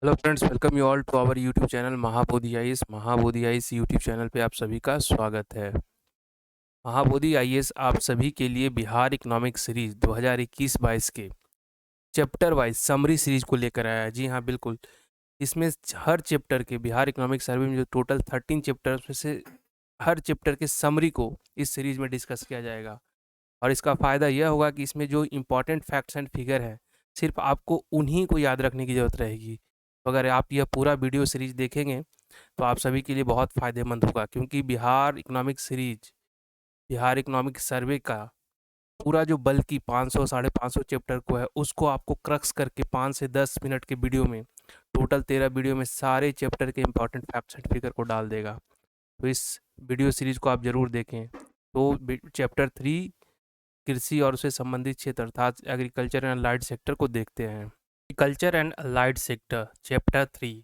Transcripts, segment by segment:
Hello friends, welcome you all to our YouTube channel Mahabodhi IAS. Mahabodhi IAS YouTube channel पे आप सभी का स्वागत है। महाबोधि आईएएस आप सभी के लिए बिहार इकोनॉमिक सीरीज 2021-22 के चैप्टर वाइज समरी सीरीज को लेकर आया है। जी हाँ, बिल्कुल। इसमें हर चैप्टर के बिहार इकोनॉमिक सर्वे में जो टोटल 13 चैप्टर्स में से हर चैप्टर के समरी को इस सीरीज में डिस्कस किया जाएगा। और इसका फ़ायदा यह होगा कि इसमें जो इम्पोर्टेंट फैक्ट्स एंड फिगर हैं, सिर्फ आपको उन्हीं को याद रखने की ज़रूरत रहेगी। तो अगर आप यह पूरा वीडियो सीरीज देखेंगे तो आप सभी के लिए बहुत फ़ायदेमंद होगा, क्योंकि बिहार इकोनॉमिक सर्वे का पूरा जो बल्कि 500 साढ़े 500 चैप्टर को है, उसको आपको क्रक्स करके 5 से 10 मिनट के वीडियो में, टोटल 13 वीडियो में सारे चैप्टर के इम्पोर्टेंट फैक्ट्स एंड फिगर को डाल देगा। तो इस वीडियो सीरीज को आप ज़रूर देखें। तो चैप्टर 3 कृषि और उससे संबंधित क्षेत्र अर्थात एग्रीकल्चर एंड अलाइड सेक्टर को देखते हैं। Agriculture and allied sector chapter 3,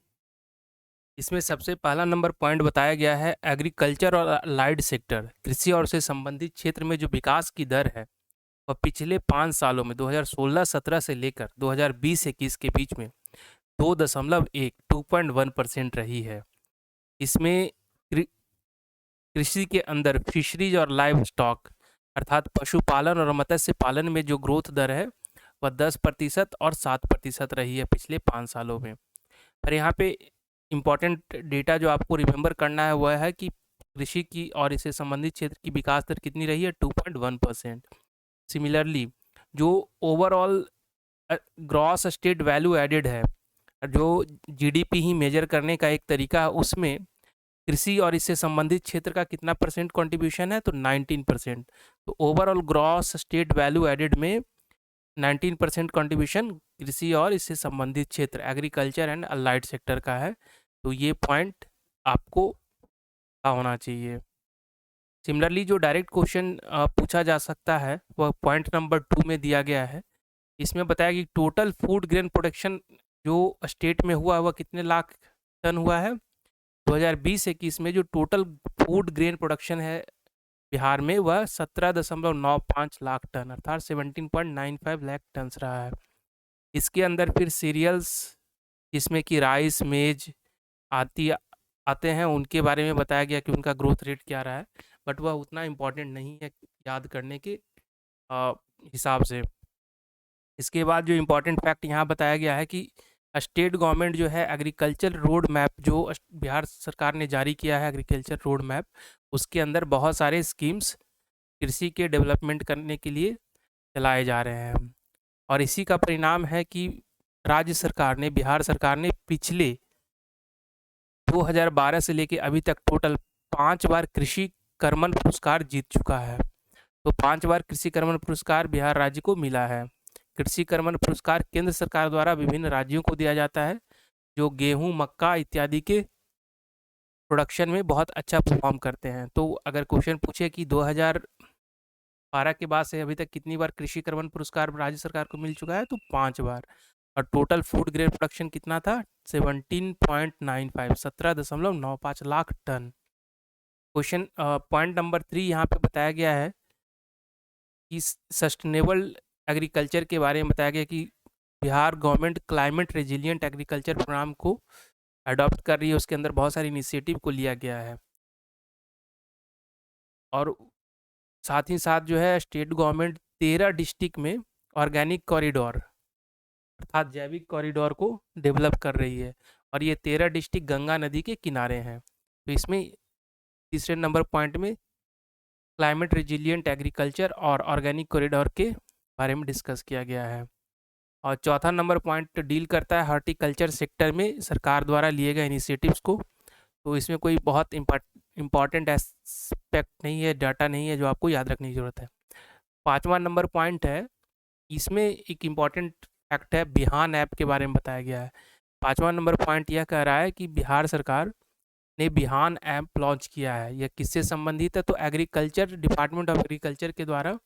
इसमें सबसे पहला नंबर पॉइंट बताया गया है एग्रीकल्चर और अलाइड सेक्टर, कृषि और उससे संबंधित क्षेत्र में जो विकास की दर है वह पिछले 5 सालों में 2016-17 से लेकर 2020-21 के बीच में 2.1% रही है। इसमें कृषि के अंदर फिशरीज और लाइव स्टॉक अर्थात पशुपालन और मत्स्य पालन में जो ग्रोथ दर है वह 10% और 7% रही है पिछले 5 सालों में। पर यहाँ पे इम्पॉर्टेंट डेटा जो आपको रिमेंबर करना है वह है कि कृषि की और इससे संबंधित क्षेत्र की विकास दर कितनी रही है, 2.1%। सिमिलरली जो overall gross state value added है, जो जीडीपी ही मेजर करने का एक तरीका है, उसमें कृषि और इससे संबंधित क्षेत्र का कितना परसेंट कंट्रीब्यूशन है, तो 19%। तो overall gross state value added में 19% कंट्रीब्यूशन कृषि और इससे संबंधित क्षेत्र एग्रीकल्चर एंड अलाइड सेक्टर का है। तो ये पॉइंट आपको पता होना चाहिए। सिमिलरली जो डायरेक्ट क्वेश्चन पूछा जा सकता है वह पॉइंट नंबर 2 में दिया गया है। इसमें बताया कि टोटल फूड ग्रेन प्रोडक्शन जो स्टेट में हुआ वह कितने लाख टन हुआ है। 2020-21 में जो टोटल फूड ग्रेन प्रोडक्शन है बिहार में वह 17.95 लाख टन अर्थात 17.95 लाख टन रहा है। इसके अंदर फिर सीरियल्स जिसमें कि राइस मेज आते हैं, उनके बारे में बताया गया कि उनका ग्रोथ रेट क्या रहा है, बट वह उतना इम्पोर्टेंट नहीं है याद करने के हिसाब से। इसके बाद जो इम्पोर्टेंट फैक्ट यहाँ बताया गया है कि स्टेट गवर्नमेंट जो है एग्रीकल्चर रोड मैप जो बिहार सरकार ने जारी किया है, एग्रीकल्चर रोड मैप, उसके अंदर बहुत सारे स्कीम्स कृषि के डेवलपमेंट करने के लिए चलाए जा रहे हैं। और इसी का परिणाम है कि बिहार सरकार ने पिछले 2012 से लेके अभी तक टोटल 5 बार कृषि कर्मण पुरस्कार जीत चुका है। तो 5 बार कृषि कर्मण पुरस्कार बिहार राज्य को मिला है। कृषि कर्मण पुरस्कार केंद्र सरकार द्वारा विभिन्न राज्यों को दिया जाता है जो गेहूं, मक्का इत्यादि के प्रोडक्शन में बहुत अच्छा परफॉर्म करते हैं। तो अगर क्वेश्चन पूछे कि 2012 के बाद से अभी तक कितनी बार कृषि कर्मण पुरस्कार राज्य सरकार को मिल चुका है, तो 5 बार। और टोटल फूड ग्रेन प्रोडक्शन कितना था, 17.95 lakh ton. Question point number 3 यहाँ पे बताया गया है कि सस्टेनेबल एग्रीकल्चर के बारे में बताया गया कि Bihar government climate resilient agriculture programme को अडॉप्ट कर रही है, उसके अंदर बहुत सारी इनिशिएटिव को लिया गया है। और साथ ही साथ जो है स्टेट गवर्नमेंट 13 डिस्ट्रिक्ट में ऑर्गेनिक कॉरिडोर अर्थात जैविक कॉरिडोर को डेवलप कर रही है, और ये 13 डिस्ट्रिक्ट गंगा नदी के किनारे हैं। तो इसमें तीसरे नंबर पॉइंट में क्लाइमेट रेजिलिएंट एग्रीकल्चर और ऑर्गेनिक कॉरिडोर के बारे में डिस्कस किया गया है। और चौथा नंबर पॉइंट डील करता है हॉर्टिकल्चर सेक्टर में सरकार द्वारा लिए गए इनिशिएटिव्स को। तो इसमें कोई बहुत इम्पॉर्टेंट एस्पेक्ट नहीं है, डाटा नहीं है जो आपको याद रखने की ज़रूरत है। 5वां नंबर पॉइंट है, इसमें एक इम्पॉर्टेंट फैक्ट है, बिहान ऐप के बारे में बताया गया है। 5वां नंबर पॉइंट यह कह रहा है कि बिहार सरकार ने बिहान ऐप लॉन्च किया है। यह किससे संबंधित है, तो एग्रीकल्चर डिपार्टमेंट ऑफ एग्रीकल्चर के द्वारा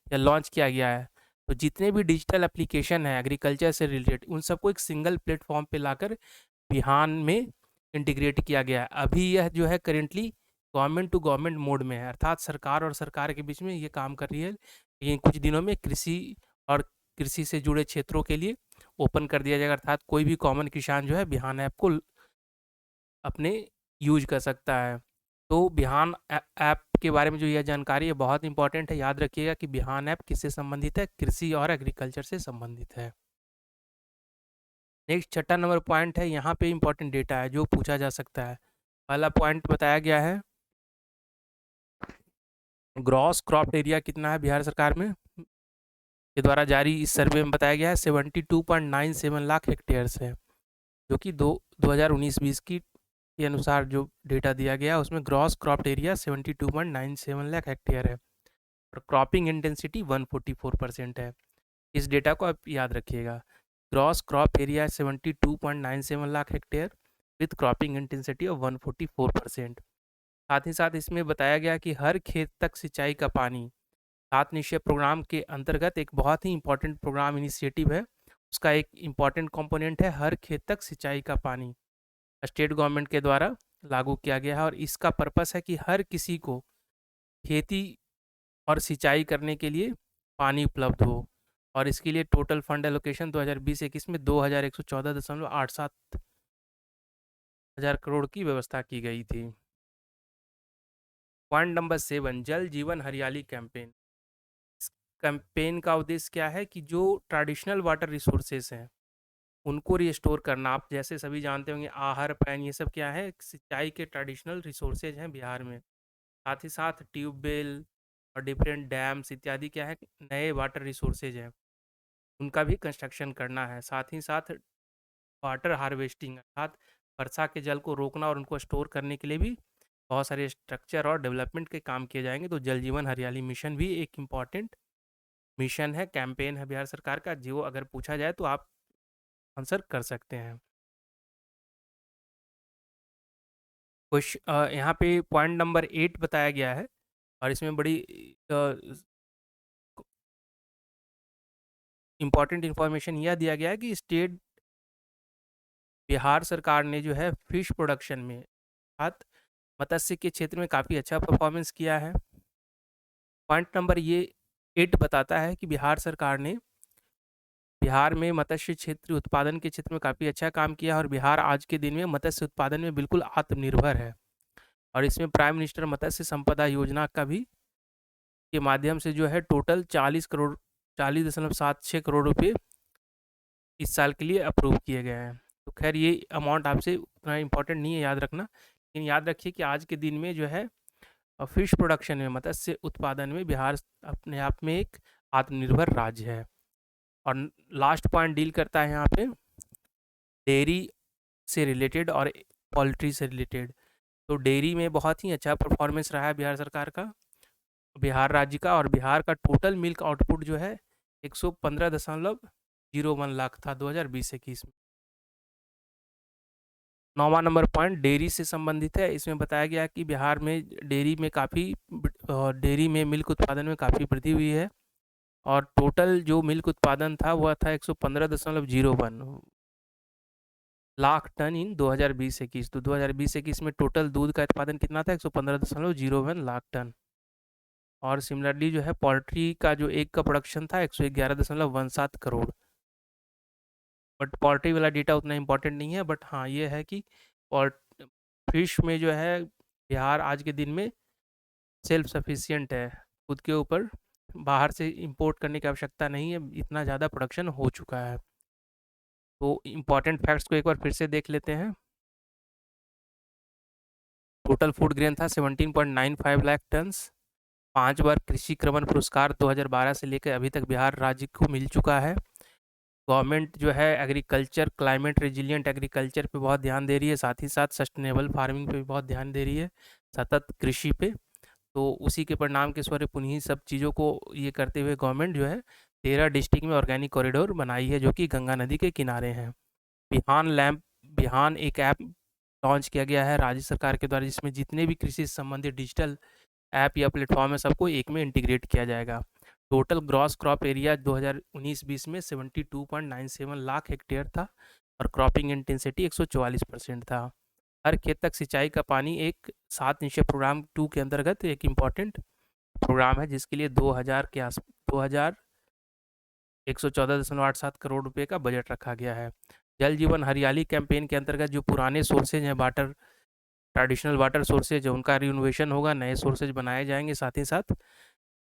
यह लॉन्च किया गया है। तो जितने भी डिजिटल एप्लीकेशन है एग्रीकल्चर से रिलेटेड, उन सबको एक सिंगल प्लेटफॉर्म पे लाकर बिहान में इंटीग्रेट किया गया है। अभी यह जो है currently government to government mode में है, अर्थात सरकार और सरकार के बीच में ये काम कर रही है, लेकिन कुछ दिनों में कृषि और कृषि से जुड़े क्षेत्रों के लिए ओपन कर दिया जाएगा, अर्थात कोई भी कॉमन किसान जो है बिहान ऐप को अपने यूज कर सकता है। तो बिहान ऐप के बारे में जो यह जानकारी है बहुत इंपॉर्टेंट है, याद रखिएगा कि बिहान ऐप किससे संबंधित है, कृषि और एग्रीकल्चर से संबंधित है। नेक्स्ट छठा नंबर पॉइंट है, यहाँ पे इंपॉर्टेंट डेटा है जो पूछा जा सकता है। पहला पॉइंट बताया गया है ग्रॉस क्रॉप एरिया कितना है बिहार सरकार में के द्वारा जारी इस सर्वे में बताया गया है 72.97 लाख हेक्टेयर्स है, जो कि 2019-20 की के अनुसार जो डेटा दिया गया है उसमें gross crop area 72.97 lakh hectare है और क्रॉपिंग इंटेंसिटी 144% है। इस डेटा को आप याद रखिएगा। Gross crop area 72.97 lakh hectare with cropping intensity of 144%। साथ ही साथ इसमें बताया गया कि हर खेत तक सिंचाई का पानी 7 निश्चय प्रोग्राम के अंतर्गत एक बहुत ही इंपॉर्टेंट प्रोग्राम इनिशिएटिव है। उसका एक इम्पॉर्टेंट कंपोनेंट है हर खेत तक सिंचाई का पानी, स्टेट गवर्नमेंट के द्वारा लागू किया गया है और इसका पर्पस है कि हर किसी को खेती और सिंचाई करने के लिए पानी उपलब्ध हो और इसके लिए टोटल फंड एलोकेशन 2020-21 में 2114.87 हज़ार करोड़ की व्यवस्था की गई थी। पॉइंट नंबर 7, जल जीवन हरियाली कैंपेन। इस कैंपेन का उद्देश्य क्या है कि जो ट्रेडिशनल वाटर रिसोर्सेज हैं उनको रिस्टोर करना। आप जैसे सभी जानते होंगे आहर पैन ये सब क्या है, सिंचाई के ट्रेडिशनल रिसोर्सेज हैं बिहार में। साथ ही साथ ट्यूबवेल और डिफरेंट डैम्स इत्यादि क्या है नए वाटर रिसोर्सेज हैं, उनका भी कंस्ट्रक्शन करना है। साथ ही साथ वाटर हार्वेस्टिंग अर्थात वर्षा के जल को रोकना और उनको स्टोर करने के लिए भी बहुत सारे स्ट्रक्चर और डेवलपमेंट के काम किए जाएंगे। तो जल जीवन हरियाली मिशन भी एक इम्पॉर्टेंट मिशन है, कैंपेन है बिहार सरकार का, जो अगर पूछा जाए तो आप आंसर कर सकते हैं। कुछ यहाँ पे पॉइंट नंबर 8 बताया गया है और इसमें बड़ी इम्पॉर्टेंट इन्फॉर्मेशन यह दिया गया है कि स्टेट बिहार सरकार ने जो है फिश प्रोडक्शन में अर्थात मत्स्य के क्षेत्र में काफ़ी अच्छा परफॉर्मेंस किया है। पॉइंट नंबर ये 8 बताता है कि बिहार सरकार ने बिहार में मत्स्य क्षेत्र उत्पादन के क्षेत्र में काफ़ी अच्छा काम किया और बिहार आज के दिन में मत्स्य उत्पादन में बिल्कुल आत्मनिर्भर है और इसमें प्राइम मिनिस्टर मत्स्य संपदा योजना का भी के माध्यम से जो है टोटल 40.76 करोड़ रुपये इस साल के लिए अप्रूव किए गए हैं। तो खैर ये अमाउंट आपसे उतना इम्पोर्टेंट नहीं है याद रखना, लेकिन याद रखिए कि आज के दिन में जो है फिश प्रोडक्शन में मत्स्य उत्पादन में बिहार अपने आप में एक आत्मनिर्भर राज्य है। और लास्ट पॉइंट डील करता है यहाँ पे डेयरी से रिलेटेड और पोल्ट्री से रिलेटेड। तो डेयरी में बहुत ही अच्छा परफॉर्मेंस रहा है बिहार सरकार का, बिहार राज्य का, और बिहार का टोटल मिल्क आउटपुट जो है 115.01 लाख था 2020-21 में। 9वां नंबर पॉइंट डेयरी से संबंधित है। इसमें बताया गया कि बिहार में डेयरी में मिल्क उत्पादन में काफ़ी वृद्धि हुई है और टोटल जो मिल्क उत्पादन था वह था 115.01 लाख टन इन 2020-21। तो 2020-21 में टोटल दूध का उत्पादन कितना था 115.01 लाख टन। और सिमिलरली जो है पोल्ट्री का जो एग का प्रोडक्शन था 111.17 करोड़। बट पोल्ट्री वाला डेटा उतना इम्पोर्टेंट नहीं है, बट हाँ ये है कि फिश में जो है बिहार आज के दिन में सेल्फ सफिशिएंट है, खुद के ऊपर बाहर से इंपोर्ट करने की आवश्यकता नहीं है, इतना ज़्यादा प्रोडक्शन हो चुका है। तो इम्पॉर्टेंट फैक्ट्स को एक बार फिर से देख लेते हैं। टोटल फूड ग्रेन था 17.95 लाख टन्स। 5 बार कृषि क्रमण पुरस्कार 2012 से लेकर अभी तक बिहार राज्य को मिल चुका है। गवर्नमेंट जो है एग्रीकल्चर क्लाइमेट रेजिलिएंट एग्रीकल्चर पे बहुत ध्यान दे रही है, साथ ही साथ सस्टेनेबल फार्मिंग पे भी बहुत ध्यान दे रही है, सतत कृषि पे। तो उसी के परिणाम के स्वरूप उन्हीं सब चीज़ों को ये करते हुए गवर्नमेंट जो है 13 डिस्ट्रिक्ट में ऑर्गेनिक कॉरिडोर बनाई है जो कि गंगा नदी के किनारे हैं। बिहान एक ऐप लॉन्च किया गया है राज्य सरकार के द्वारा, जिसमें जितने भी कृषि से संबंधित डिजिटल ऐप या प्लेटफॉर्म है सबको एक में इंटीग्रेट किया जाएगा। टोटल ग्रॉस क्रॉप एरिया 2019-20 में 72.97 लाख हेक्टेयर था और क्रॉपिंग इंटेंसिटी 144% था। हर खेत तक सिंचाई का पानी एक 7 निश्चय प्रोग्राम 2 के अंतर्गत एक इम्पॉर्टेंट प्रोग्राम है, जिसके लिए 2000 114.87 करोड़ रुपए का बजट रखा गया है। जल जीवन हरियाली कैंपेन के अंतर्गत जो पुराने सोर्सेज हैं वाटर, ट्रेडिशनल वाटर सोर्सेज है, उनका रिनोवेशन होगा, नए सोर्सेज बनाए जाएंगे, साथ ही साथ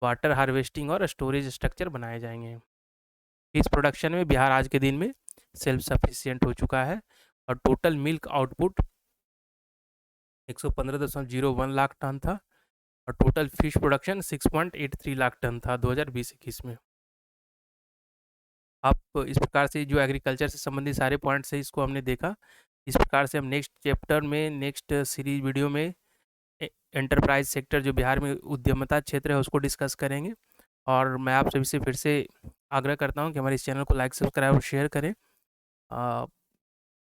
वाटर हार्वेस्टिंग और स्टोरेज स्ट्रक्चर बनाए जाएंगे। फिश प्रोडक्शन में बिहार आज के दिन में सेल्फ सफिशिएंट हो चुका है और total milk output 115.01 lakh ton था और total fish production 6.83 lakh ton था 2020-21 में। आप इस प्रकार से जो एग्रीकल्चर से संबंधित सारे पॉइंट्स हैं इसको हमने देखा। इस प्रकार से हम नेक्स्ट चैप्टर में, नेक्स्ट सीरीज वीडियो में एंटरप्राइज सेक्टर जो बिहार में उद्यमता क्षेत्र है उसको डिस्कस करेंगे। और मैं आप सभी से फिर से आग्रह करता हूँ कि हमारे इस चैनल को लाइक, सब्सक्राइब और शेयर करें।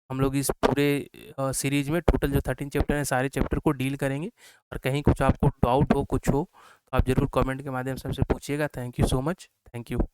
हम लोग इस पूरे सीरीज में टोटल जो 13 चैप्टर हैं सारे चैप्टर को डील करेंगे और कहीं कुछ आपको डाउट हो, कुछ हो, तो आप ज़रूर कमेंट के माध्यम से हमसे पूछिएगा। Thank you so much. Thank you.